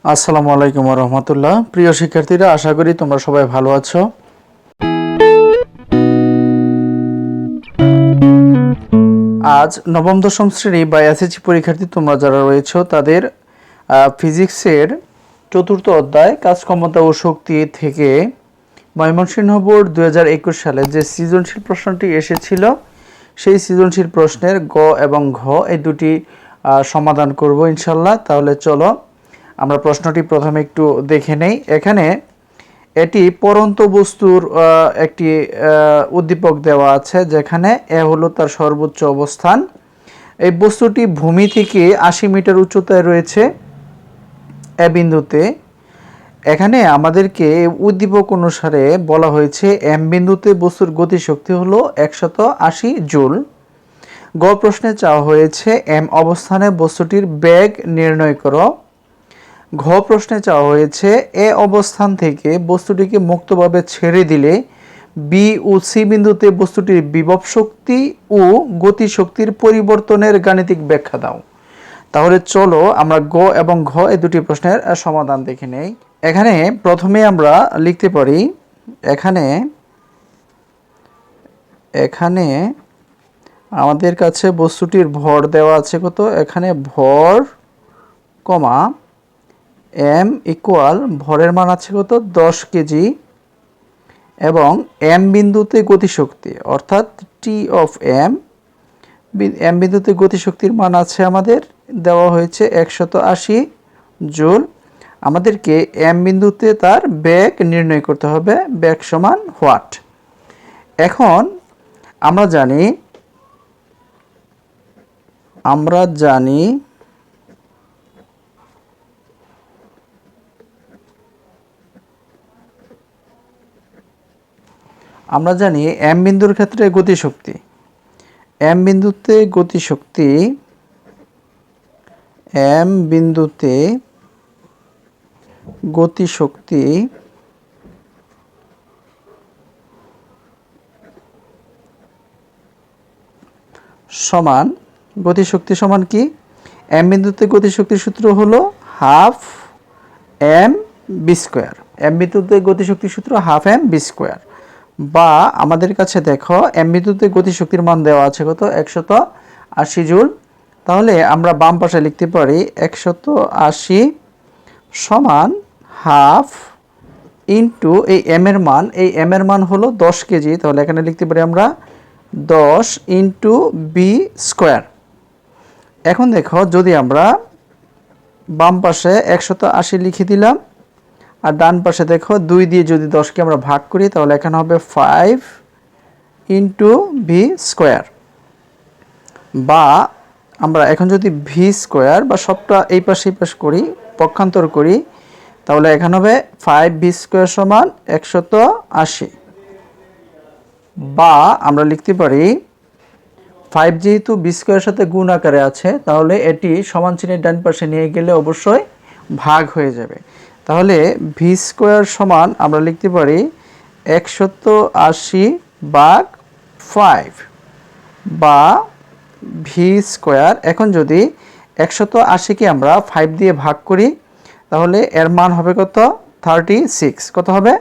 আসসালামু আলাইকুম ওয়া রাহমাতুল্লাহ। প্রিয় শিক্ষার্থীরা, আশা করি তোমরা সবাই ভালো আছো। আজ নবম দশম শ্রেণী বা এসএসসি পরীক্ষার্থী তোমরা যারা রয়েছো তাদের ফিজিক্সের চতুর্থ অধ্যায় কাজ ক্ষমতা ও শক্তি থেকে ময়মনসিংহ বোর্ড 2021 সালে যে সৃজনশীল প্রশ্নটি এসেছিল সেই সৃজনশীল প্রশ্নের গ এবং ঘ এই দুটি সমাধান করব ইনশাল্লাহ। তাহলে চলো আমরা প্রশ্নটি প্রথমে একটু দেখে নেই। এখানে এটি পরন্ত বস্তুর একটি উদ্দীপক দেওয়া আছে, যেখানে এ হলো তার সর্বোচ্চ অবস্থান। এই বস্তুটি ভূমি থেকে 80 মিটার উচ্চতায় রয়েছে এ বিন্দুতে। এখানে আমাদেরকে উদ্দীপক অনুসারে বলা হয়েছে এম বিন্দুতে বস্তুর গতিশক্তি হলো 180 জুল। গ প্রশ্নে চাওয়া হয়েছে এম অবস্থানে বস্তুটির বেগ নির্ণয় করো। ঘ প্রশ্নে চাওয়া হয়েছে এ অবস্থান থেকে বস্তুটিকে মুক্তভাবে ছেড়ে দিলে বি ও সি বিন্দুতে বস্তুটির বিভব শক্তি ও গতিশক্তির পরিবর্তনের গাণিতিক ব্যাখ্যা দাও। তাহলে চলো আমরা গ এবং ঘ এই দুটি প্রশ্নের সমাধান দেখে নেই। এখানে প্রথমে আমরা লিখতে পারি, এখানে আমাদের কাছে বস্তুটির ভর দেওয়া আছে কত, এখানে ভর কমা এম ইকুয়াল ভরের মান আছে কত 10 কেজি এবং এম বিন্দুতে গতিশক্তি অর্থাৎ টি অফ এম বিন্দুতে গতিশক্তির মান আছে আমাদের দেওয়া হয়েছে 180 জুল। আমাদেরকে এম বিন্দুতে তার বেগ নির্ণয় করতে হবে, বেগ সমান হোয়াট। এখন আমরা জানি এম বিন্দুর ক্ষেত্রে গতিশক্তি, এম বিন্দুতে গতিশক্তি সমান কি? এম বিন্দুতে গতিশক্তির সূত্র হলো half M v square. M বিন্দুতে গতিশক্তির সূত্র হাফ এম বি স্কোয়ার। বা আমাদের কাছে দেখো এম বিন্দুতে গতিশক্তির মান দেওয়া আছে কত 180 জুল। তাহলে আমরা বাম পাশে লিখতে পারি 180 সমান হাফ ইন্টু এই এম এর মান হলো 10 কেজি। তাহলে এখানে লিখতে পারি আমরা 10 ইন্টু বি স্কোয়ার। এখন দেখো যদি আমরা বাম পাশে 180 লিখে দিলাম আর ডান পাশে দেখো 2 দিয়ে যদি 10কে আমরা ভাগ করি তাহলে এখানে হবে 5 ইন্টু ভি স্কোয়ার। বা আমরা এখন যদি ভি স্কোয়ার বা সবটা এই পাশে করি, পক্ষান্তর করি, তাহলে এখানে হবে 5 ভি স্কোয়ার সমান 180। বা আমরা লিখতে পারি 5 যেহেতু বি স্কোয়ারের সাথে গুণ আকারে আছে, তাহলে এটি সমান চিহ্নের ডান পাশে নিয়ে গেলে অবশ্যই ভাগ হয়ে যাবে। তাহলে ভি স্কোয়ার সমান আমরা লিখতে পারি 180 ভাগ 5 বা ভি স্কোয়ার। এখন যদি 180কে আমরা 5 দিয়ে ভাগ করি তাহলে এর মান হবে কত 36। কত হবে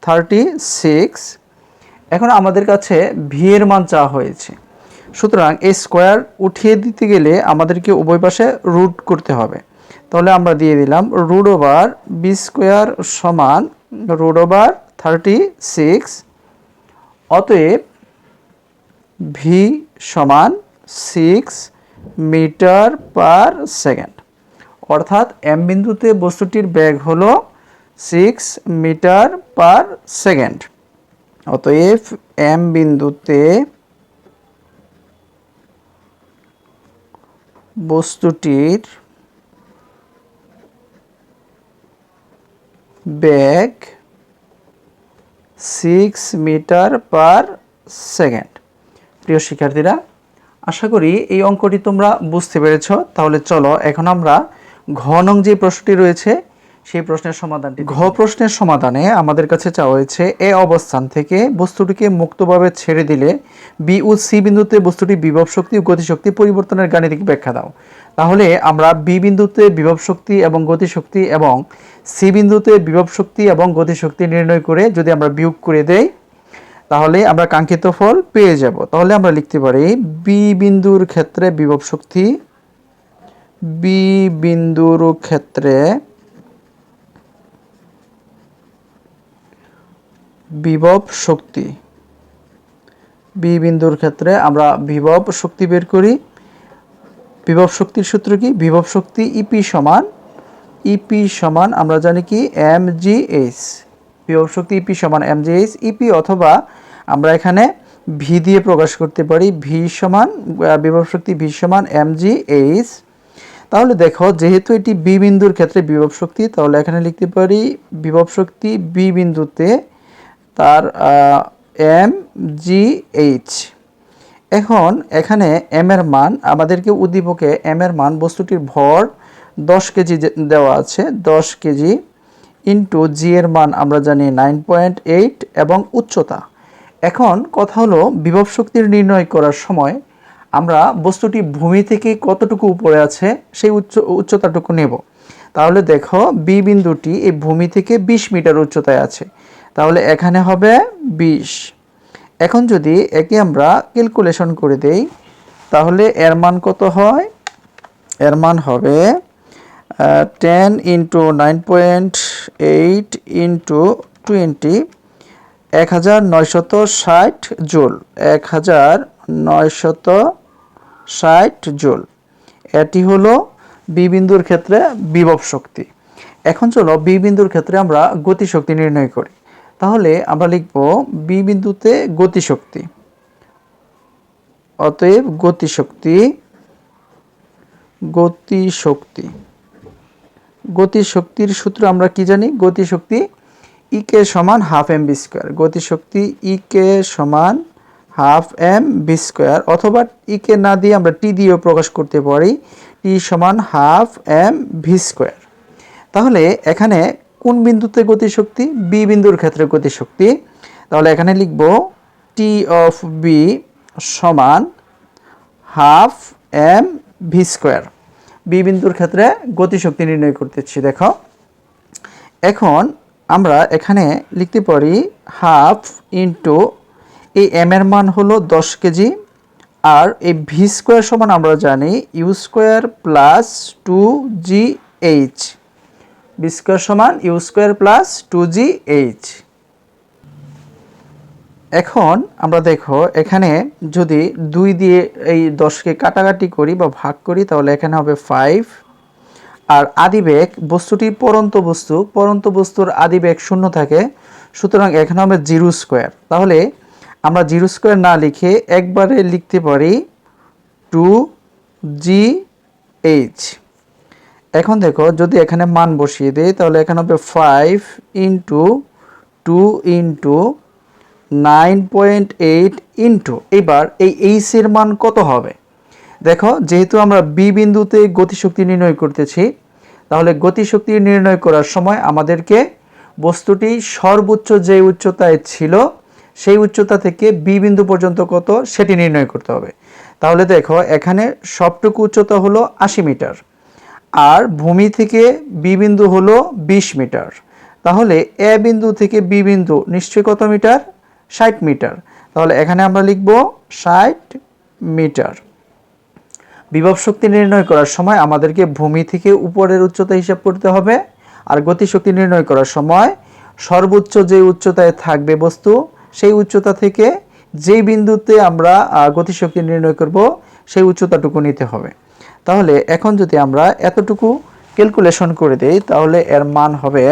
36। এখন আমাদের কাছে ভি এর মান চাওয়া হয়েছে, সুতরাং এই স্কোয়ার উঠিয়ে দিতে গেলে আমাদেরকে উভয় পাশে রুট করতে হবে। তাহলে আমরা দিয়ে দিলাম রুট ওভার বি স্কোয়ার সমান রুট ওভার 36। অতএব ভি সমান 6 মিটার পার সেকেন্ড। অর্থাৎ এম বিন্দুতে বস্তুটির বেগ হলো 6 মিটার পার সেকেন্ড। অতএব এম বিন্দুতে বস্তুটির বেগ 6 মিটার পার সেকেন্ড। প্রিয় শিক্ষার্থীরা, আশা করি এই অঙ্কটি তোমরা বুঝতে পেরেছ। তাহলে চলো এখন আমরা ঘ নং যে প্রশ্নটি রয়েছে সেই প্রশ্নের সমাধানটি ঘ প্রশ্নের সমাধানে আমাদের কাছে চাওয়া হয়েছে এ অবস্থান থেকে বস্তুটিকে মুক্তভাবে ছেড়ে দিলে বি ও সি বিন্দুতে বস্তুটি বিভব শক্তি ও গতিশক্তি পরিবর্তনের গাণিতিক ব্যাখ্যা দাও। তাহলে আমরা বি বিন্দুতে বিভব শক্তি এবং গতিশক্তি এবং সি বিন্দুতে বিভব শক্তি এবং গতিশক্তি নির্ণয় করে যদি আমরা বিয়োগ করে দেই তাহলে আমরা কাঙ্ক্ষিত ফল পেয়ে যাব। তাহলে আমরা লিখতে পারি বি বিন্দুর ক্ষেত্রে বিভব শক্তি, বি বিন্দুর ক্ষেত্রে বিভব শক্তি, বি বিন্দুর ক্ষেত্রে আমরা বিভব শক্তি বের করি। বিভব শক্তির সূত্র কি? বিভব শক্তি ইপি সমান আমরা জানি কি mgh। বিভব শক্তি ইপি সমান mgh। ইপি অথবা আমরা এখানে ভি দিয়ে প্রকাশ করতে পারি, ভি সমান বিভব শক্তি ভি সমান mgh। তাহলে দেখো যেহেতু এটি বি বিন্দুর ক্ষেত্রে বিভব শক্তি, তাহলে এখানে লিখতে পারি বিভব শক্তি বি বিন্দুতে তার mgh। এখন এখানে m এর মান আমাদেরকে উদ্দীপকে m এর মান বস্তুটির ভর 10 কেজি দেওয়া আছে, 10 কেজি ইন্টু জি এর মান আমরা জানি 9.8 এবং উচ্চতা। এখন কথা হলো বিভব শক্তির নির্ণয় করার সময় আমরা বস্তুটি ভূমি থেকে কতটুকু উপরে আছে সেই উচ্চতাটুকু নেব। তাহলে দেখো বি বিন্দুটি এই ভূমি থেকে 20 মিটার উচ্চতায় আছে, তাহলে এখানে হবে 20। এখন যদি একে আমরা ক্যালকুলেশন করে দেই তাহলে এর মান কত হয়? এর মান হবে 10 ইন্টু 9.8 ইন্টু 20, 1960 জুল, 1960 জুল। এটি হলো বি বিন্দুর ক্ষেত্রে বিভব শক্তি। এখন চলো বি বিন্দুর ক্ষেত্রে আমরা গতিশক্তি নির্ণয় করি। তাহলে আমরা লিখব বি বিন্দুতে গতিশক্তি, অতএব গতিশক্তির সূত্র আমরা কি জানি? গতিশক্তি ইকে সমান হাফ এম বি স্কোয়ার। গতিশক্তি ইকে সমান হাফ এম বি স্কোয়ার, অথবা ইকে না দিয়ে আমরা টি দিয়েও প্রকাশ করতে পারি, টি সমান হাফ এম ভি স্কোয়ার। তাহলে এখানে কোন বিন্দুতে গতিশক্তি? বি বিন্দুর ক্ষেত্রে গতিশক্তি। তাহলে এখানে লিখব টি অফ বি সমান half M v square. B বিন্দুর ক্ষেত্রে গতিশক্তি নির্ণয় করতেছি। দেখো এখন আমরা এখানে লিখতে পারি হাফ ইন্টু এই এম এর মান হলো 10 কেজি, আর এই ভি স্কোয়ার সমান আমরা জানি u square plus 2gh। V square সমান ইউ স্কোয়ার প্লাস 2gh। এখন আমরা দেখো এখানে যদি 2 দিয়ে এই 10কে কাটাকাটি করি বা ভাগ করি তাহলে এখানে হবে 5। আর আদিবেগ বস্তুটি পরন্ত বস্তুর আদিবেগ 0 থাকে, সুতরাং এখানে হবে 0 স্কোয়ার। তাহলে আমরা 0 স্কোয়ার না লিখে একবারে লিখতে পারি 2gh। এখন দেখো যদি এখানে মান বসিয়ে দেই তাহলে এখানে হবে 5 ইন্টু 2 ইন্টু 9.8 ইন্টু, এবার এই এইচ এর মান কত হবে? দেখো যেহেতু আমরা বি বিন্দুতে গতিশক্তি নির্ণয় করতেছি, তাহলে গতিশক্তি নির্ণয় করার সময় আমাদেরকে বস্তুটি সর্বোচ্চ যে উচ্চতায় ছিল সেই উচ্চতা থেকে বি বিন্দু পর্যন্ত কত সেটি নির্ণয় করতে হবে। তাহলে দেখো এখানে সবটুকু উচ্চতা হলো 80 মিটার, আর ভূমি থেকে বি বিন্দু হলো 20 মিটার। তাহলে এ বিন্দু থেকে বি বিন্দু নিশ্চয়ই কত মিটার? 60 মিটার। তাহলে এখানে আমরা লিখব 60 মিটার। বিভব শক্তি নির্ণয় করার সময় আমাদেরকে ভূমি থেকে উপরের উচ্চতা হিসাব করতে হবে, আর গতিশক্তি নির্ণয় করার সময় সর্বোচ্চ যে উচ্চতায় থাকবে বস্তু সেই উচ্চতা থেকে যেই বিন্দুতে আমরা গতিশক্তি নির্ণয় করব সেই উচ্চতাটুকু নিতে হবে। তাহলে এখন যদি আমরা এতটুকু ক্যালকুলেশন করে দেই তাহলে এর মান হবে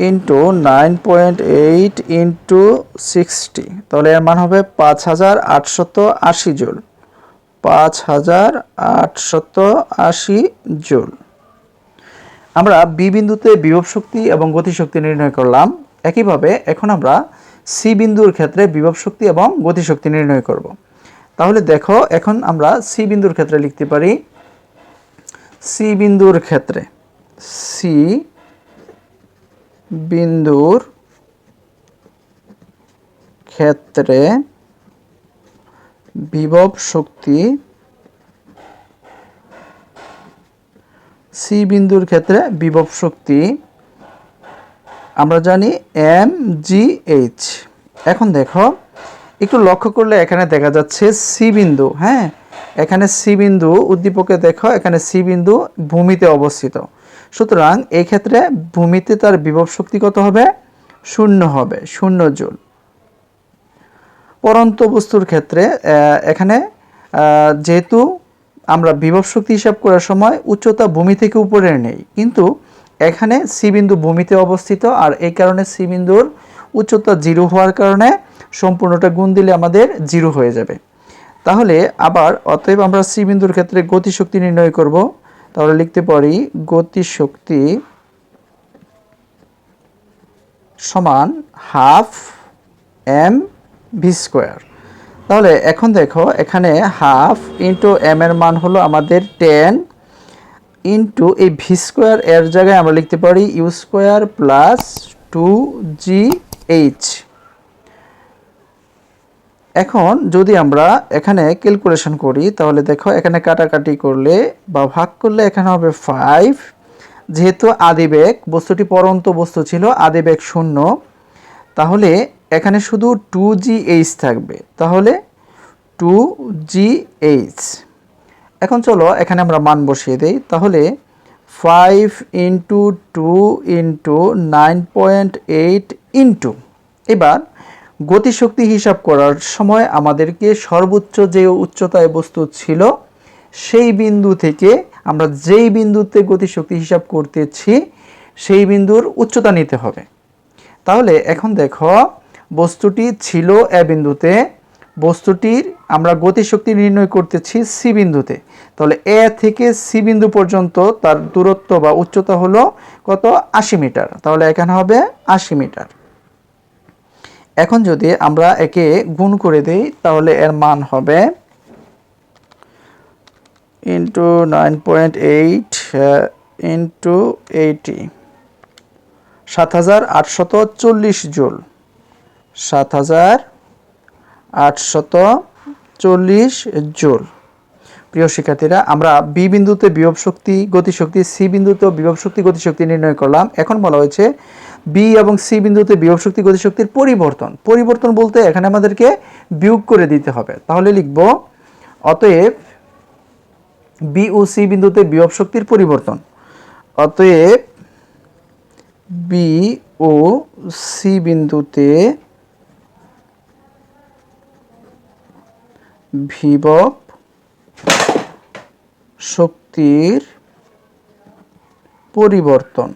ইন্টু 9.8 ইন্টু 60, তাহলে এর মান হবে 5880 জুল। 5880 জুল। আমরা বি বিন্দুতে বিভব শক্তি এবং গতিশক্তি নির্ণয় করলাম। একইভাবে এখন আমরা সি বিন্দুর ক্ষেত্রে বিভব শক্তি এবং গতিশক্তি নির্ণয় করব। তাহলে দেখো এখন আমরা সি বিন্দুর ক্ষেত্রে লিখতে পারি সি বিন্দুর ক্ষেত্রে সি বিন্দুর ক্ষেত্রে বিভব শক্তি সি বিন্দুর ক্ষেত্রে বিভব শক্তি আমরা জানি mgh। এখন দেখো একটু লক্ষ্য করলে এখানে দেখা যাচ্ছে সি বিন্দু, হ্যাঁ এখানে সি বিন্দু উদ্দীপকে দেখো এখানে সি বিন্দু ভূমিতে অবস্থিত, সুতরাং এই ক্ষেত্রে ভূমিতে তার বিভব শক্তি কত হবে? 0 হবে, 0 জুল। পরন্ত বস্তুর ক্ষেত্রে এখানে যেহেতু আমরা বিভব শক্তি হিসাব করার সময় উচ্চতা ভূমি থেকে উপরে নেই, কিন্তু এখানে সি বিন্দু ভূমিতে অবস্থিত আর এই কারণে সি বিন্দুর উচ্চতা 0 হওয়ার কারণে সম্পূর্ণটা গুণ দিলে আমাদের 0 হয়ে যাবে। তাহলে আবার অতএব আমরা সি বিন্দুর ক্ষেত্রে গতিশক্তি নির্ণয় করব। তাহলে লিখতে পারি গতিশক্তি সমান হাফ এম ভি স্কোয়ার। তাহলে এখন দেখো এখানে হাফ ইন্টু এম এর মান হলো আমাদের 10 ইন্টু এই ভি স্কোয়ার এর জায়গায় আমরা লিখতে পারি ইউ স্কোয়ার প্লাস 2gh। এখন যদি আমরা এখানে ক্যালকুলেশন করি তাহলে দেখো এখানে কাটাকাটি করলে বা ভাগ করলে এখানে হবে 5। যেহেতু আদিবেগ বস্তুটি পরন্ত বস্তু ছিল, আদিবেগ 0, তাহলে এখানে শুধু 2gh থাকবে, তাহলে 2gh। এখন চলো এখানে আমরা মান বসিয়ে দেই। তাহলে 5 ইন্টু 2 ইন্টু 9.8 ইন্টু, এবার গতিশক্তি হিসাব করার সময় আমাদেরকে সর্বোচ্চ যে উচ্চতায় বস্তু ছিল সেই বিন্দু থেকে আমরা যেই বিন্দুতে গতিশক্তি হিসাব করতেছি সেই বিন্দুর উচ্চতা নিতে হবে। তাহলে এখন দেখো বস্তুটি ছিল এ বিন্দুতে, বস্তুটির আমরা গতিশক্তি নির্ণয় করতেছি সি বিন্দুতে, তাহলে এ থেকে সি বিন্দু পর্যন্ত তার দূরত্ব বা উচ্চতা হলো কত? 80 মিটার। তাহলে এখানে হবে 80 মিটার। এখন যদি আমরা একে গুণ করে দেই তাহলে এর মান হবে ইন্টু 9.8 ইন্টু 80 7840 জুল। 7840 জুল। প্রিয় শিক্ষার্থীরা, আমরা বি বিন্দুতে বিভব শক্তি গতিশক্তি, সি বিন্দুতে বিভব শক্তি গতিশক্তি নির্ণয় করলাম। এখন বলা হয়েছে বি এবং সি বিন্দুতে বিভব শক্তি গতিশক্তির পরিবর্তন। পরিবর্তন বলতে এখানে আমাদেরকে বিয়োগ করে দিতে হবে। তাহলে লিখব অতএব বি ও সি বিন্দুতে বিভব শক্তির পরিবর্তন। অতএব বি ও সি বিন্দুতে বিভব শক্তির পরিবর্তন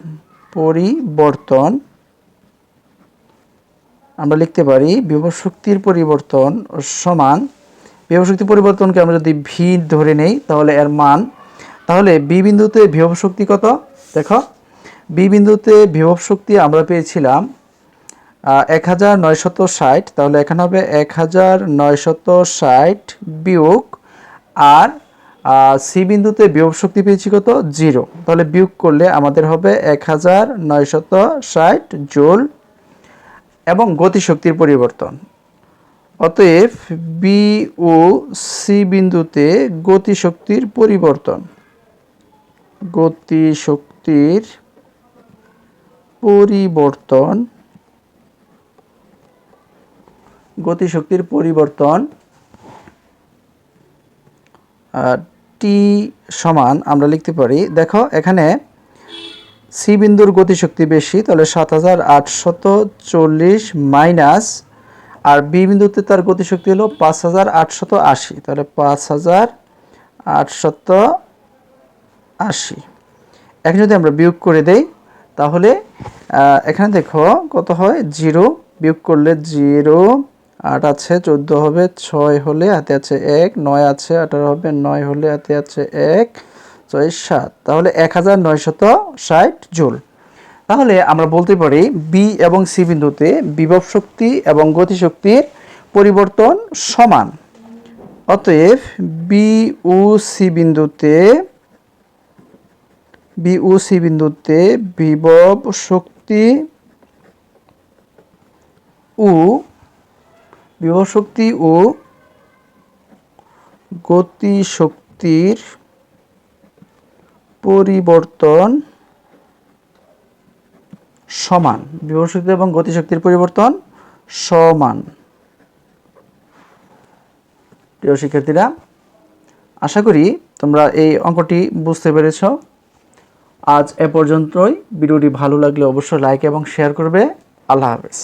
আমরা লিখতে পারি বিভব শক্তির পরিবর্তন সমান, বিভব শক্তির পরিবর্তনকে আমরা যদি ভি ধরে নেই তাহলে এর মান, তাহলে বি বিন্দুতে বিভব শক্তি কত? দেখো বি বিন্দুতে বিভব শক্তি আমরা পেয়েছিলাম 1960, তাহলে এখানে হবে 1960 বিয়োগ, আর সি বিন্দুতে বিভব শক্তি পেয়েছি কত? 0। তাহলে বিয়োগ করলে আমাদের হবে 1960 জুল এবং গতিশক্তির পরিবর্তন। অতএব বি ও সি বিন্দুতে গতিশক্তির পরিবর্তন টি সমান আমরা লিখতে পারি, দেখো এখানে সি বিন্দুর গতিশক্তি বেশি, তাহলে 7840 মাইনাস, আর বি বিন্দুতে তার গতিশক্তি হলো 5880, তাহলে 5880। এখন যদি আমরা বিয়োগ করে দেই তাহলে এখানে দেখো কত হয়? 0। বিয়োগ করলে 0, 8 আছে 14 হবে, 6 হলে হাতে আছে 1, 9 আছে 18 হবে, 9 হলে হাতে আছে 1, 6 7, তাহলে 1960 জুল। তাহলে আমরা বলতে পারি বি এবং সি বিন্দুতে বিভব শক্তি এবং গতিশক্তির পরিবর্তন সমান। অতএব বি ও সি বিন্দুতে বি ও সি বিন্দুতে বিভব শক্তি ও গতি শক্তির পরিবর্তন সমান। বিভব শক্তি এবং গতি শক্তির পরিবর্তন সমান। প্রিয় শিক্ষার্থীরা, আশা করি তোমরা এই অঙ্কটি বুঝতে পেরেছ। আজ এ পর্যন্তই। ভিডিওটি ভালো লাগলে অবশ্যই লাইক এবং শেয়ার করবে। আল্লাহ হাফেজ।